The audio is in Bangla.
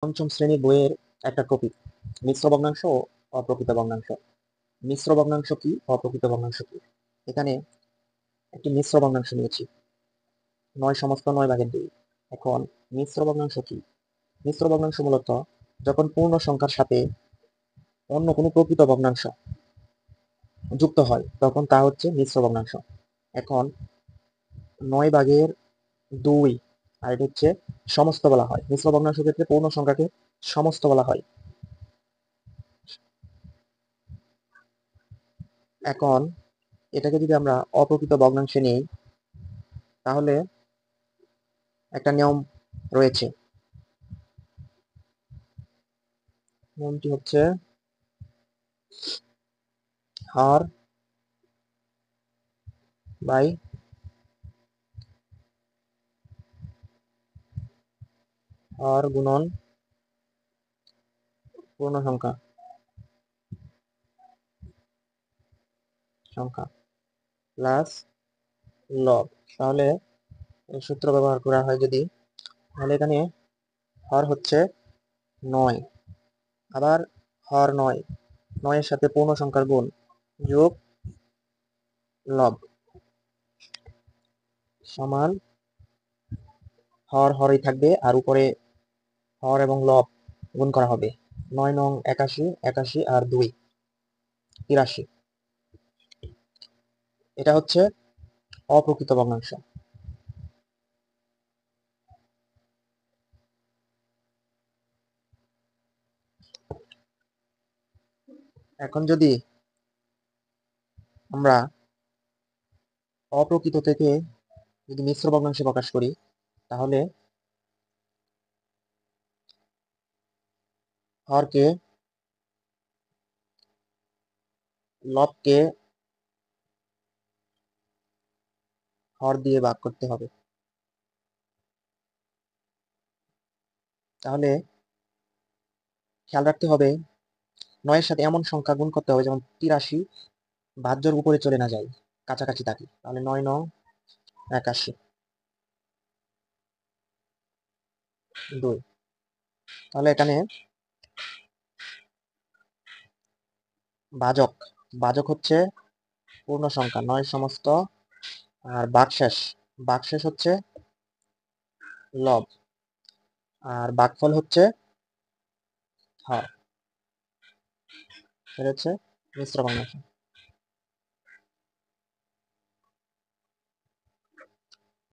পঞ্চম শ্রেণীর বইয়ের একটা টপিক, মিশ্র ভগ্নাংশ ও অপ্রকৃত ভগ্নাংশ। মিশ্র ভগ্নাংশ কি, অপ্রকৃত ভগ্নাংশ কি? এখানে একটি মিশ্র ভগ্নাংশ নিয়েছি, 9 সমস্ত 9 ভাগের 2। এখন মিশ্র ভগ্নাংশ কি? মিশ্র ভগ্নাংশ মূলত যখন পূর্ণ সংখ্যার সাথে অন্য কোনো প্রকৃত ভগ্নাংশ যুক্ত হয় তখন তা হচ্ছে মিশ্র ভগ্নাংশ। এখন 9 ভাগের 2 আর এটা হচ্ছে সমস্ত বলা হয়। মিশ্র ভগ্নাংশ ক্ষেত্রে পূর্ণ সংখ্যাকে সমস্ত বলা হয়। এখন এটাকে যদি আমরা অপ্রকৃত ভগ্নাংশে নিই তাহলে একটা নিয়ম রয়েছে। নিয়মটি হচ্ছে হর বাই হর গুণন পূর্ণ সংখ্যা প্লাস লব। তাহলে এই সূত্র ব্যবহার করা হয় যদি, তাহলে এখানে হর হচ্ছে 9, আবার হর 9, 9 এর সাথে পূর্ণ সংখ্যার গুণ যোগ লব সমান হর হরই থাকবে আর উপরে হর এবং লব গুণ করা হবে। 9 নং 81, 81 আর 2 83। এটা হচ্ছে অপ্রকৃত ভগ্নাংশ। এখন যদি আমরা অপ্রকৃত থেকে যদি মিশ্র ভগ্নাংশে প্রকাশ করি তাহলে হরকে লবকে হর দিয়ে ভাগ করতে হবে। তাহলে খেয়াল রাখতে হবে 9 এর সাথে এমন সংখ্যা গুণ করতে হবে যেমন 83 ভাজ্যর উপরে চলে না যায়, কাছাকাছি থাকে। তাহলে 9 নং 81 2। তাহলে এখানে ভাজক ভাজক হচ্ছে পূর্ণ সংখ্যা 9 সমস্ত, আর ভাগশেষ হচ্ছে লব, আর ভাগফল হচ্ছে হর। এটা হচ্ছে মিশ্র ভগ্নাংশ।